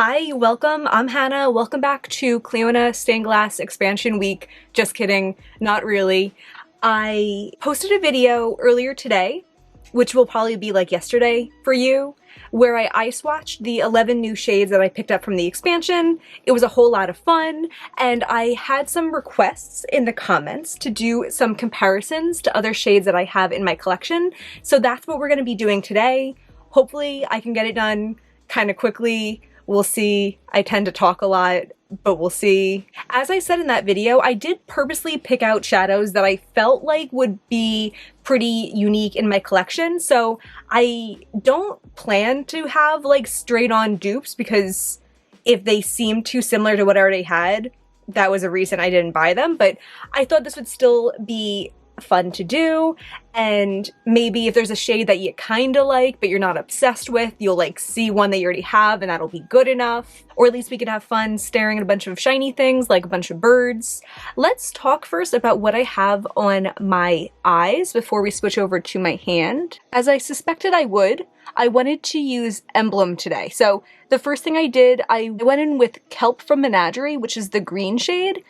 Hi, welcome. I'm Hannah. Welcome back to Clionadh Stained Glass Expansion Week. Just kidding, not really. I posted a video earlier today, which will probably be like yesterday for you, where I ice swatched the 11 new shades that I picked up from the expansion. It was a whole lot of fun, and I had some requests in the comments to do some comparisons to other shades that I have in my collection. So that's what we're going to be doing today. Hopefully I can get it done kind of quickly. We'll see. I tend to talk a lot, but we'll see. As I said in that video, I did purposely pick out shadows that I felt like would be pretty unique in my collection. So I don't plan to have like straight on dupes, because if they seem too similar to what I already had, that was a reason I didn't buy them. But I thought this would still be fun to do, and maybe if there's a shade that you kind of like but you're not obsessed with, you'll like see one that you already have and that'll be good enough. Or at least we could have fun staring at a bunch of shiny things like a bunch of birds. Let's talk first about what I have on my eyes before we switch over to my hand. As I suspected I would, I wanted to use Emblem today. So the first thing I did, I went in with Kelp from Menagerie, which is the green shade.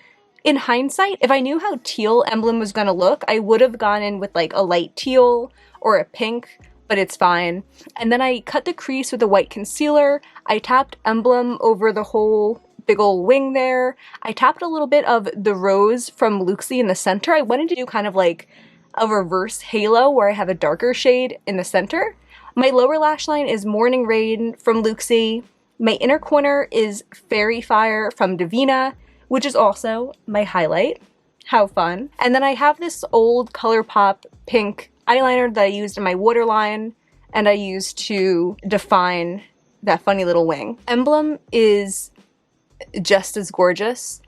In hindsight, if I knew how teal Emblem was going to look, I would have gone in with like a light teal or a pink, but it's fine. And then I cut the crease with a white concealer. I tapped Emblem over the whole big old wing there. I tapped a little bit of the rose from Looxi in the center. I wanted to do kind of like a reverse halo where I have a darker shade in the center. My lower lash line is Morning Rain from Looxi. My inner corner is Fairy Fire from Devinah, which is also my highlight. How fun. And then I have this old ColourPop pink eyeliner that I used in my waterline, and I used to define that funny little wing. Emblem is just as gorgeous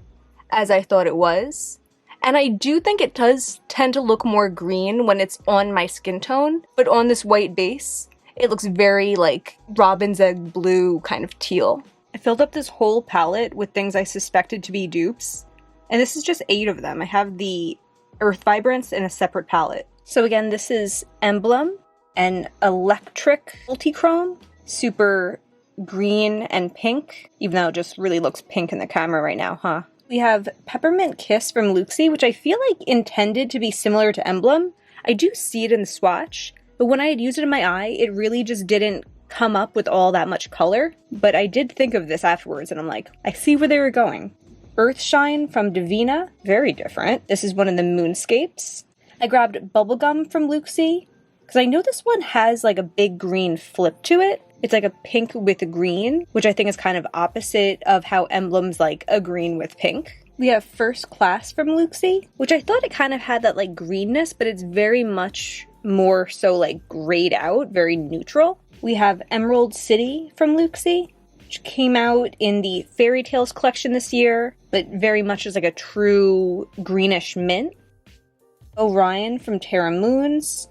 as I thought it was. And I do think it does tend to look more green when it's on my skin tone, but on this white base, it looks very like robin's egg blue kind of teal. I filled up this whole palette with things I suspected to be dupes, and this is just 8 of them. I have the Earth Vibrance in a separate palette. So again, this is Emblem, an electric multichrome, super green and pink, even though it just really looks pink in the camera right now, huh? We have Peppermint Kiss from Looxi, which I feel like intended to be similar to Emblem. I do see it in the swatch, but when I had used it in my eye, it really just didn't come up with all that much color. But I did think of this afterwards, and I'm like, I see where they were going. Earthshine from Devinah, very different. This is one of the moonscapes. I grabbed Bubblegum from Looxi, because I know this one has like a big green flip to it. It's like a pink with a green, which I think is kind of opposite of how Emblem's like a green with pink. We have First Class from Looxi, which I thought it kind of had that like greenness, but it's very much more so like grayed out, very neutral. We have Emerald City from Looxi, which came out in the Fairy Tales collection this year, but very much is like a true greenish mint. Orion from Terra Moons,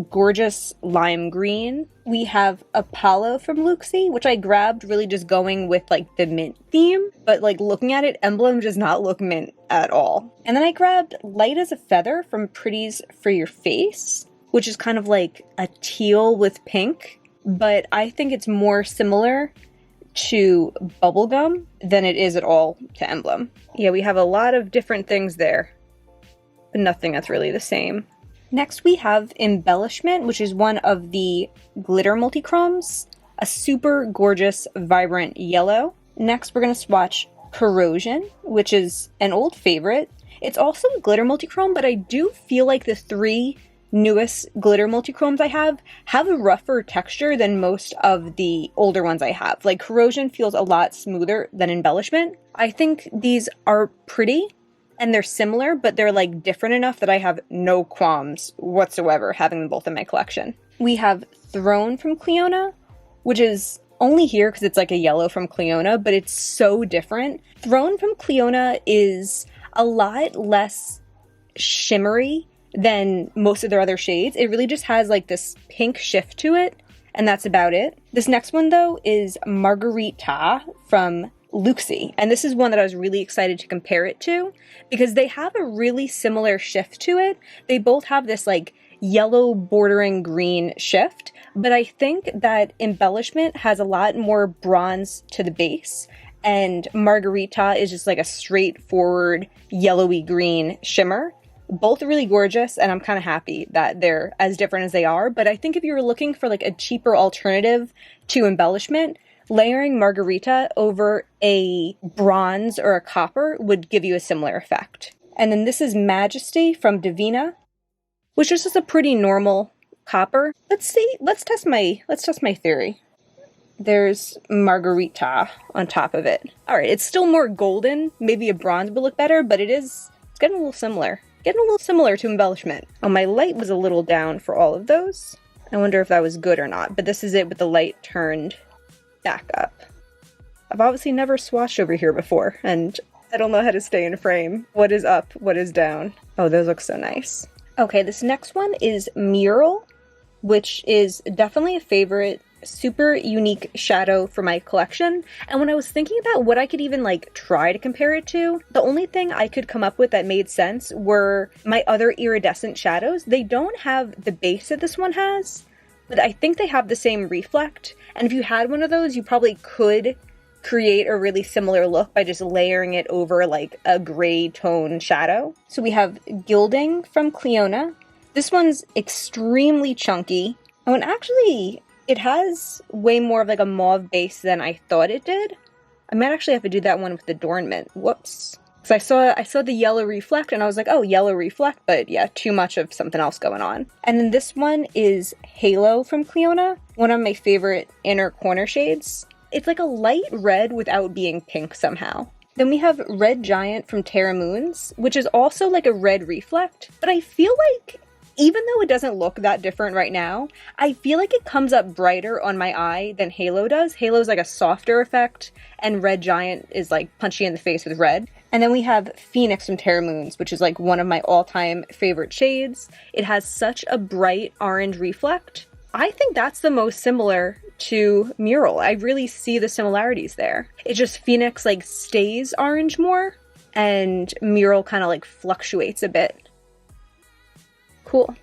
gorgeous lime green. We have Apollo from Looxi, which I grabbed really just going with like the mint theme, but like looking at it, Emblem does not look mint at all. And then I grabbed Light as a Feather from Pretties for Your Face, which is kind of like a teal with pink, but I think it's more similar to Bubblegum than it is at all to Emblem. Yeah, we have a lot of different things there, but nothing that's really the same. Next we have Embellishment, which is one of the glitter multichromes, a super gorgeous vibrant yellow. Next we're going to swatch Corrosion, which is an old favorite. It's also a glitter multichrome, but I do feel like the 3 newest glitter multichromes I have a rougher texture than most of the older ones I have. Like Corrosion feels a lot smoother than Embellishment. I think these are pretty and they're similar, but they're like different enough that I have no qualms whatsoever having them both in my collection. We have Throne from Clionadh, which is only here because it's like a yellow from Clionadh, but it's so different. Throne from Clionadh is a lot less shimmery than most of their other shades. It really just has like this pink shift to it, and that's about it. This next one though is Margarita from Looxi, and this is one that I was really excited to compare it to because they have a really similar shift to it. They both have this like yellow bordering green shift, but I think that Embellishment has a lot more bronze to the base, and Margarita is just like a straightforward yellowy green shimmer. Both really gorgeous, and I'm kind of happy that they're as different as they are, but I think if you were looking for like a cheaper alternative to Embellishment, layering Margarita over a bronze or a copper would give you a similar effect. And then this is Majesty from Devinah, which is just a pretty normal copper. Let's test my theory. There's Margarita on top of it. All right, it's still more golden. Maybe a bronze would look better, but it's getting a little similar. Getting a little similar to Embellishment. Oh, my light was a little down for all of those. I wonder if that was good or not, but this is it with the light turned back up. I've obviously never swatched over here before, and I don't know how to stay in frame. What is up? What is down? Oh, those look so nice. Okay, this next one is Mural, which is definitely a favorite, super unique shadow for my collection. And when I was thinking about what I could even like try to compare it to, the only thing I could come up with that made sense were my other iridescent shadows. They don't have the base that this one has, but I think they have the same reflect. And if you had one of those, you probably could create a really similar look by just layering it over like a gray tone shadow. So we have Gilding from Clionadh. This one's extremely chunky. Oh, and actually, it has way more of like a mauve base than I thought it did. I might actually have to do that one with Adornment. Whoops. Because I saw the yellow reflect and I was like, oh, yellow reflect, but yeah, too much of something else going on. And then this one is Halo from Clionadh, one of my favorite inner corner shades. It's like a light red without being pink somehow. Then we have Red Giant from Terra Moons, which is also like a red reflect, but I feel like even though it doesn't look that different right now, I feel like it comes up brighter on my eye than Halo does. Halo's like a softer effect, and Red Giant is like punchy in the face with red. And then we have Phoenix from Terra Moons, which is like one of my all-time favorite shades. It has such a bright orange reflect. I think that's the most similar to Mural. I really see the similarities there. It's just Phoenix like stays orange more, and Mural kind of like fluctuates a bit. Cool.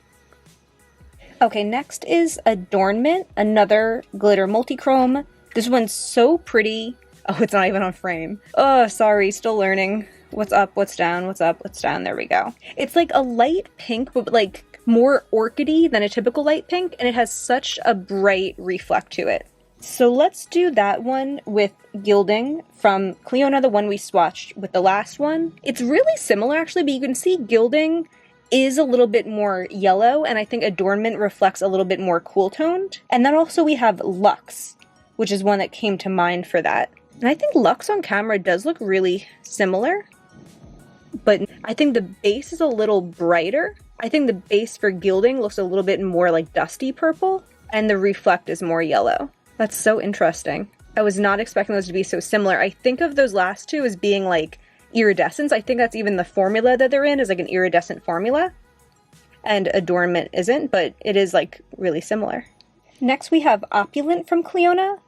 Okay, next is Adornment, another glitter multichrome. This one's so pretty. Oh, it's not even on frame. Oh, sorry, still learning. What's up, what's down, what's up, what's down, there we go. It's like a light pink, but like more orchidy than a typical light pink, and it has such a bright reflect to it. So let's do that one with Gilding from Clionadh, the one we swatched with the last one. It's really similar actually, but you can see Gilding is a little bit more yellow, and I think Adornment reflects a little bit more cool toned. And then also we have Lux, which is one that came to mind for that. And I think Lux on camera does look really similar, but I think the base is a little brighter. I think the base for Gilding looks a little bit more like dusty purple, and the reflect is more yellow. That's so interesting. I was not expecting those to be so similar. I think of those last two as being like iridescence. I think that's even the formula that they're in is like an iridescent formula, and Adornment isn't, but it is like really similar. Next we have Opulent from Clionadh,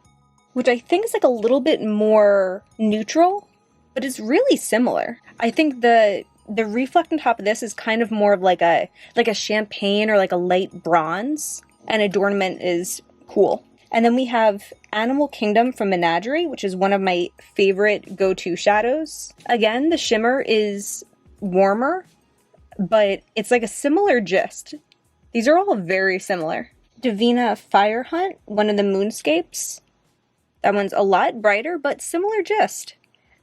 which I think is like a little bit more neutral, but it's really similar. I think the reflect on top of this is kind of more of like a champagne or like a light bronze, and Adornment is cool. And then we have Animal Kingdom from Menagerie, which is one of my favorite go-to shadows. Again, the shimmer is warmer, but it's like a similar gist. These are all very similar. Devinah Fire Hunt, one of the moonscapes. That one's a lot brighter, but similar gist.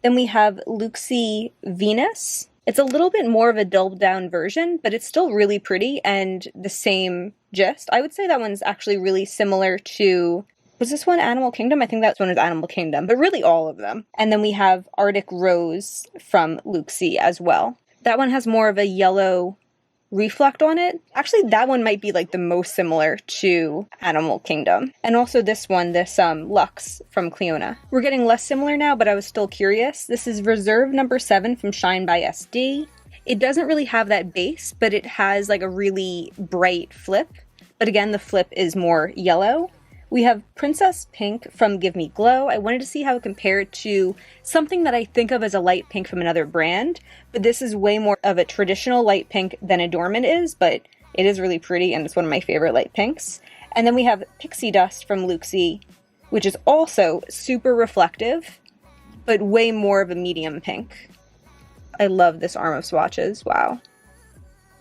Then we have Looxi Venus. It's a little bit more of a dulled down version, but it's still really pretty and the same gist. I would say that one's actually really similar to, was this one Animal Kingdom? I think that one is Animal Kingdom, but really all of them. And then we have Arctic Rose from Looxi as well. That one has more of a yellow reflect on it. Actually, that one might be like the most similar to Animal Kingdom. And also this one, this Lux from Clionadh. We're getting less similar now, but I was still curious. This is Reserve number 7 from Shine by SD. It doesn't really have that base, but it has like a really bright flip. But again, the flip is more yellow. We have Princess Pink from Give Me Glow. I wanted to see how it compared to something that I think of as a light pink from another brand, but this is way more of a traditional light pink than Adornment is, but It is really pretty, and it's one of my favorite light pinks. And then we have Pixie Dust from Looxi, which is also super reflective, but way more of a medium pink. I love this arm of swatches, wow.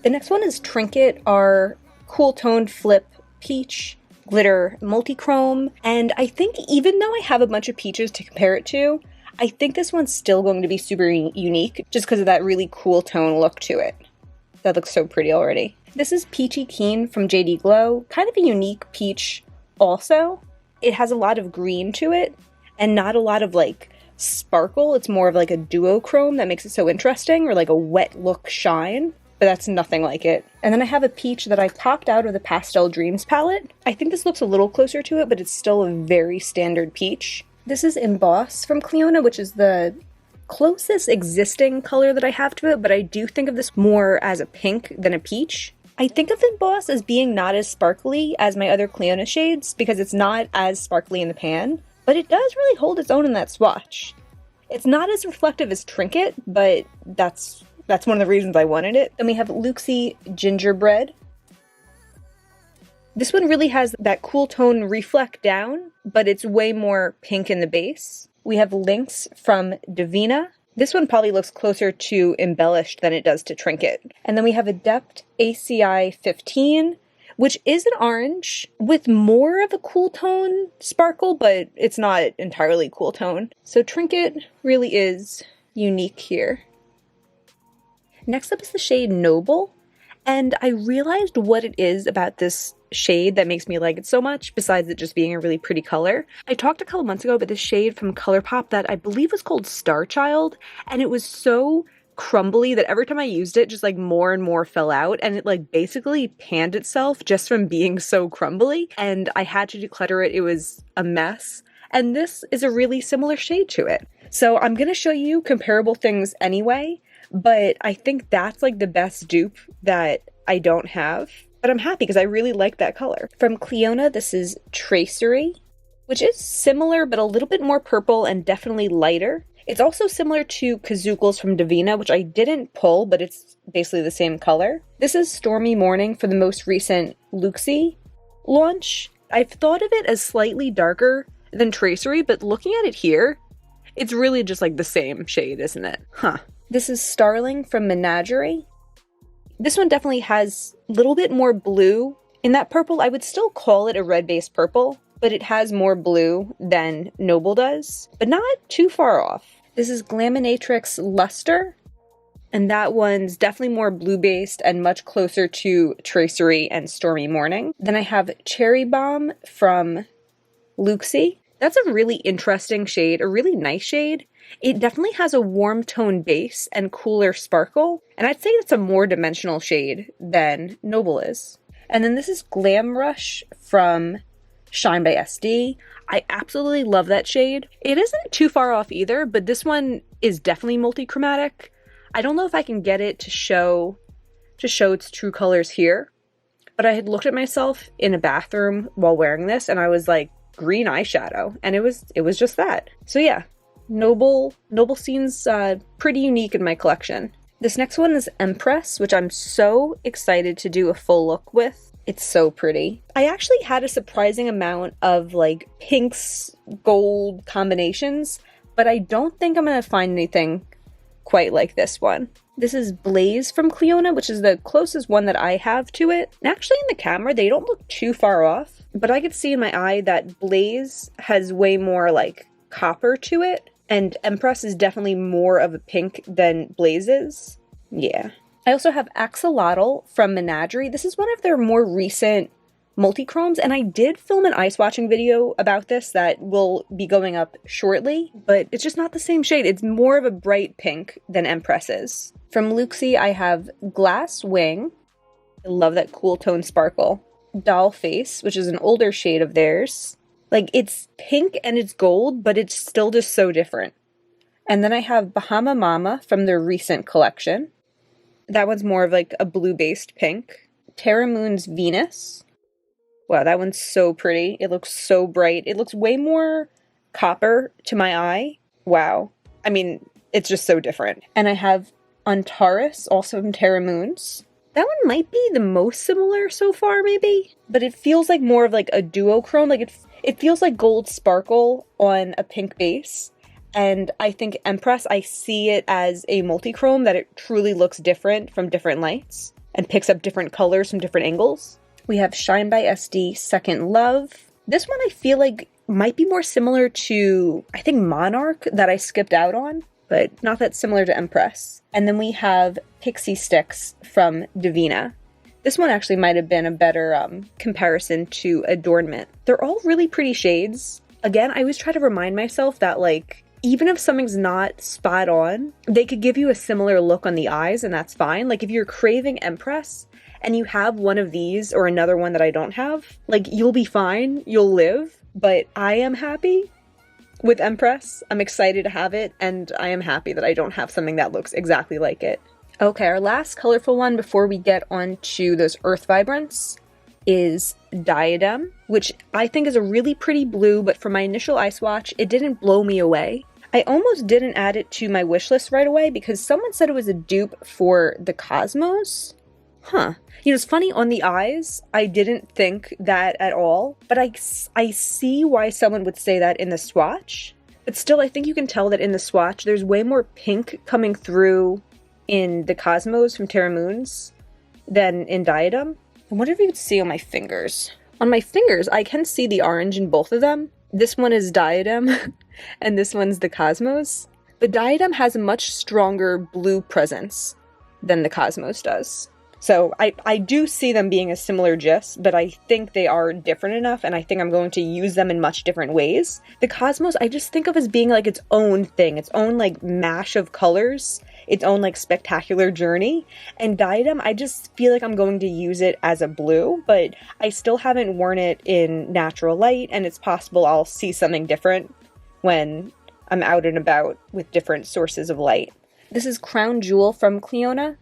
The next one is Trinket, our cool toned flip peach glitter multichrome. And I think even though I have a bunch of peaches to compare it to, I think this one's still going to be super unique just because of that really cool tone look to it. That looks so pretty already. This is Peachy Keen from JD Glow, kind of a unique peach also. It has a lot of green to it and not a lot of like sparkle. It's more of like a duochrome that makes it so interesting, or like a wet look shine, but that's nothing like it. And then I have a peach that I popped out of the Pastel Dreams palette. I think this looks a little closer to it, but it's still a very standard peach. This is Emboss from Clionadh, which is the closest existing color that I have to it, but I do think of this more as a pink than a peach. I think of Emboss as being not as sparkly as my other Clionadh shades because it's not as sparkly in the pan, but it does really hold its own in that swatch. It's not as reflective as Trinket, but that's one of the reasons I wanted it. Then we have Looxi Gingerbread. This one really has that cool tone reflect down, but it's way more pink in the base. We have Lynx from Devinah. This one probably looks closer to Embellished than it does to Trinket. And then we have Adept ACI 15, which is an orange with more of a cool tone sparkle, but it's not entirely cool tone. So Trinket really is unique here. Next up is the shade Noble, and I realized what it is about this shade that makes me like it so much, besides it just being a really pretty color. I talked a couple months ago about this shade from ColourPop that I believe was called Starchild, and it was so crumbly that every time I used it, just like more and more fell out, and it like basically panned itself just from being so crumbly, and I had to declutter it. It was a mess, and this is a really similar shade to it. So I'm gonna show you comparable things anyway, but I think that's like the best dupe that I don't have. But I'm happy because I really like that color. From Clionadh, this is Tracery, which is similar but a little bit more purple and definitely lighter. It's also similar to Kazookles from Devinah, which I didn't pull, but it's basically the same color. This is Stormy Morning for the most recent Looxi launch. I've thought of it as slightly darker than Tracery, but looking at it here, it's really just like the same shade, isn't it? Huh. This is Starling from Menagerie. This one definitely has a little bit more blue in that purple. I would still call it a red-based purple, but it has more blue than Noble does, but not too far off. This is Glaminatrix Luster, and that one's definitely more blue-based and much closer to Tracery and Stormy Morning. Then I have Cherry Bomb from Looxi. That's a really interesting shade, a really nice shade. It definitely has a warm tone base and cooler sparkle, and I'd say it's a more dimensional shade than Noble is. And then this is Glam Rush from Shine by SD. I absolutely love that shade. It isn't too far off either, but this one is definitely multichromatic. I don't know if I can get it to show its true colors here, but I had looked at myself in a bathroom while wearing this, and I was like, green eyeshadow, and it was just that. So yeah, Noble seems pretty unique in my collection. This next one is Empress, which I'm so excited to do a full look with. It's so pretty. I actually had a surprising amount of like pinks, gold combinations, but I don't think I'm gonna find anything quite like this one. This is Blaze from Clionadh, which is the closest one that I have to it. And actually in the camera, they don't look too far off, but I could see in my eye that Blaze has way more like copper to it, and Empress is definitely more of a pink than Blaze is. Yeah. I also have Axolotl from Menagerie. This is one of their more recent multichromes, and I did film an eye swatching video about this that will be going up shortly, but it's just not the same shade. It's more of a bright pink than Empress is. From Looxi, I have Glass Wing. I love that cool tone sparkle. Doll Face, which is an older shade of theirs. Like, it's pink and it's gold, but it's still just so different. And then I have Bahama Mama from their recent collection. That one's more of like a blue-based pink. Terra Moon's Venus. Wow, that one's so pretty. It looks so bright. It looks way more copper to my eye. Wow. I mean, it's just so different. And I have Antares, also from Terra Moons. That one might be the most similar so far, maybe, but it feels like more of like a duochrome. Like it feels like gold sparkle on a pink base. And I think Empress, I see it as a multichrome, that it truly looks different from different lights and picks up different colors from different angles. We have Shine by SD Second Love. This one I feel like might be more similar to, I think, Monarch, that I skipped out on, but not that similar to Empress. And then we have Pixie Sticks from Devinah. This one actually might have been a better comparison to Adornment. They're all really pretty shades. Again, I always try to remind myself that, like, even if something's not spot on, they could give you a similar look on the eyes, and that's fine. Like, if you're craving Empress and you have one of these or another one that I don't have, like, you'll be fine, you'll live. But I am happy with Empress. I'm excited to have it, and I am happy that I don't have something that looks exactly like it. Okay, our last colorful one before we get on to those Earth Vibrance is Diadem, which I think is a really pretty blue, but for my initial eye swatch, it didn't blow me away. I almost didn't add it to my wish list right away because someone said it was a dupe for the Cosmos. Huh. You know, it's funny, on the eyes, I didn't think that at all, but I see why someone would say that in the swatch. But still, I think you can tell that in the swatch, there's way more pink coming through in the Cosmos from Terra Moons than in Diadem. I wonder if you could see on my fingers. On my fingers, I can see the orange in both of them. This one is Diadem, and this one's the Cosmos. The Diadem has a much stronger blue presence than the Cosmos does. So I do see them being a similar gist, but I think they are different enough, and I think I'm going to use them in much different ways. The Cosmos, I just think of as being like its own thing, its own like mash of colors, its own like spectacular journey. And Diadem, I just feel like I'm going to use it as a blue, but I still haven't worn it in natural light, and it's possible I'll see something different when I'm out and about with different sources of light. This is Crown Jewel from Clionadh.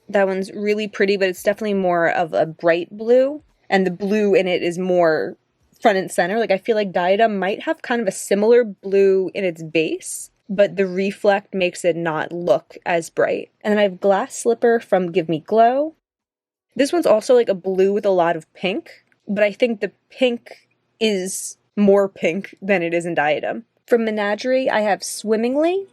That one's really pretty, but it's definitely more of a bright blue, and the blue in it is more front and center. Like, I feel like Diadem might have kind of a similar blue in its base, but the reflect makes it not look as bright. And then I have Glass Slipper from Give Me Glow. This one's also like a blue with a lot of pink, but I think the pink is more pink than it is in Diadem. From Menagerie, I have Swimmingly.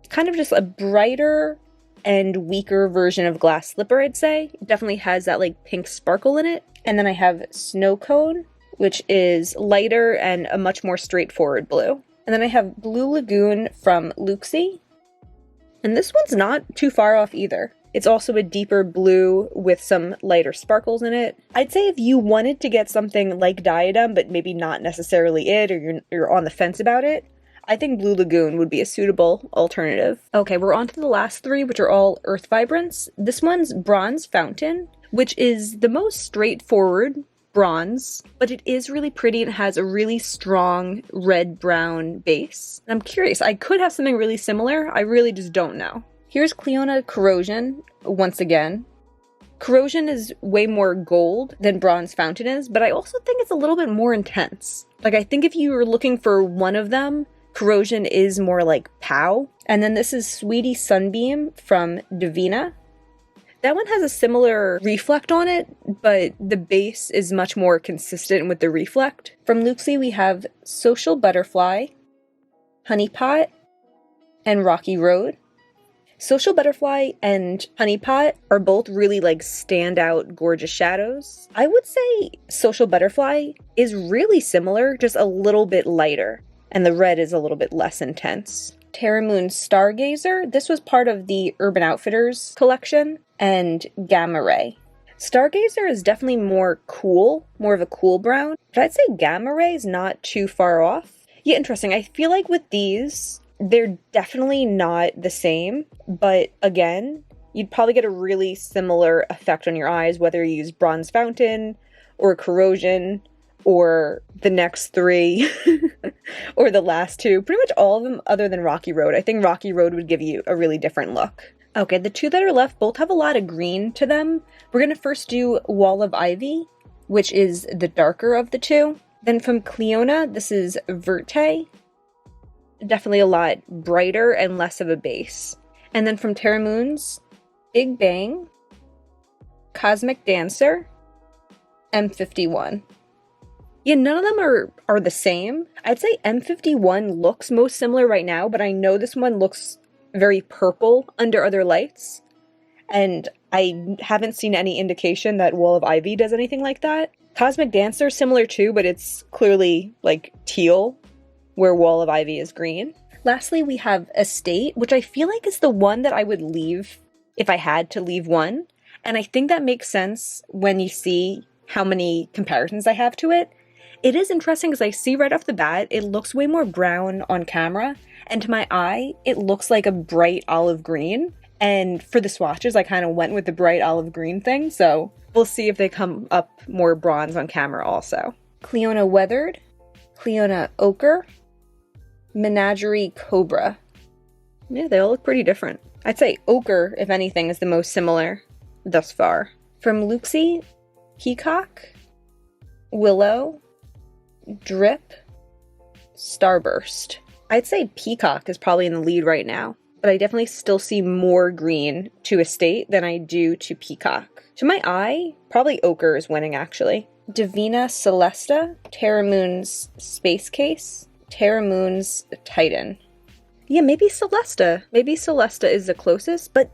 Kind of just a brighter and weaker version of Glass Slipper, I'd say. It definitely has that like pink sparkle in it. And then I have Snow Cone, which is lighter and a much more straightforward blue. And then I have Blue Lagoon from Looxi. And this one's not too far off either. It's also a deeper blue with some lighter sparkles in it. I'd say if you wanted to get something like Diadem, but maybe not necessarily it, or you're on the fence about it, I think Blue Lagoon would be a suitable alternative. Okay, we're on to the last three, which are all Earth Vibrance. This one's Bronze Fountain, which is the most straightforward bronze, but it is really pretty and has a really strong red-brown base. And I'm curious, I could have something really similar, I really just don't know. Here's Clionadh Corrosion, once again. Corrosion is way more gold than Bronze Fountain is, but I also think it's a little bit more intense. Like, I think if you were looking for one of them, Corrosion is more like pow. And then this is Sweetie Sunbeam from Devinah. That one has a similar reflect on it, but the base is much more consistent with the reflect. From Looxi, we have Social Butterfly, Honeypot, and Rocky Road. Social Butterfly and Honeypot are both really like standout gorgeous shadows. I would say Social Butterfly is really similar, just a little bit lighter. And the red is a little bit less intense. Terra Moon Stargazer, this was part of the Urban Outfitters collection, and Gamma Ray. Stargazer is definitely more cool, more of a cool brown, but I'd say Gamma Ray is not too far off. Yeah, interesting. I feel like with these, they're definitely not the same, but again, you'd probably get a really similar effect on your eyes, whether you use Bronze Fountain, or Corrosion, or the next three, or the last two. Pretty much all of them other than Rocky Road. I think Rocky Road would give you a really different look. Okay, the two that are left both have a lot of green to them. We're going to first do Wall of Ivy, which is the darker of the two. Then from Clionadh, this is Verte. Definitely a lot brighter and less of a base. And then from Terra Moons, Big Bang, Cosmic Dancer, M51. Yeah, none of them are the same. I'd say M51 looks most similar right now, but I know this one looks very purple under other lights. And I haven't seen any indication that Wall of Ivy does anything like that. Cosmic Dancer, similar too, but it's clearly like teal, where Wall of Ivy is green. Lastly, we have Estate, which I feel like is the one that I would leave if I had to leave one. And I think that makes sense when you see how many comparisons I have to it. It is interesting because I see right off the bat, it looks way more brown on camera, and to my eye, it looks like a bright olive green. And for the swatches, I kind of went with the bright olive green thing, so we'll see if they come up more bronze on camera also. Clionadh Weathered, Clionadh Ochre, Menagerie Cobra. Yeah, they all look pretty different. I'd say Ochre, if anything, is the most similar thus far. From Looxi, Peacock, Willow, Drip, Starburst. I'd say Peacock is probably in the lead right now, but I definitely still see more green to Estate than I do to Peacock. To my eye, probably Ochre is winning actually. Devinah Celesta, Terramoon's Space Case, Terramoon's Titan. Yeah, maybe Celesta. Maybe Celesta is the closest, but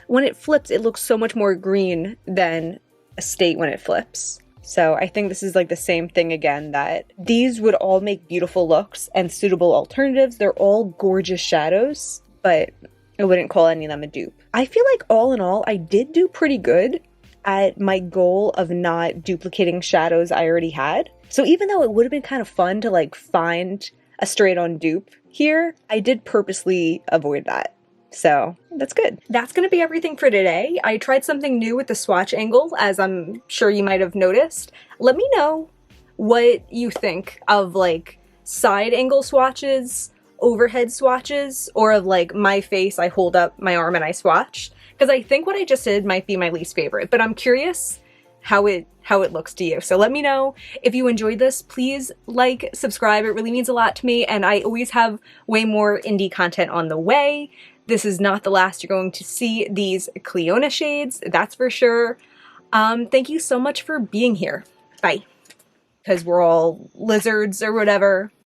when it flips, it looks so much more green than Estate when it flips. So I think this is like the same thing again, that these would all make beautiful looks and suitable alternatives. They're all gorgeous shadows, but I wouldn't call any of them a dupe. I feel like all in all, I did do pretty good at my goal of not duplicating shadows I already had. So even though it would have been kind of fun to like find a straight on dupe here, I did purposely avoid that. So that's good. That's going to be everything for today. I tried something new with the swatch angle, as I'm sure you might have noticed. Let me know what you think of like side angle swatches, overhead swatches, or of like my face, I hold up my arm and I swatch. Because I think what I just did might be my least favorite, but I'm curious how it looks to you. So let me know. If you enjoyed this, please like, subscribe. It really means a lot to me, and I always have way more indie content on the way. This is not the last you're going to see these Clionadh shades, that's for sure. Thank you so much for being here. Bye. Because we're all lizards or whatever.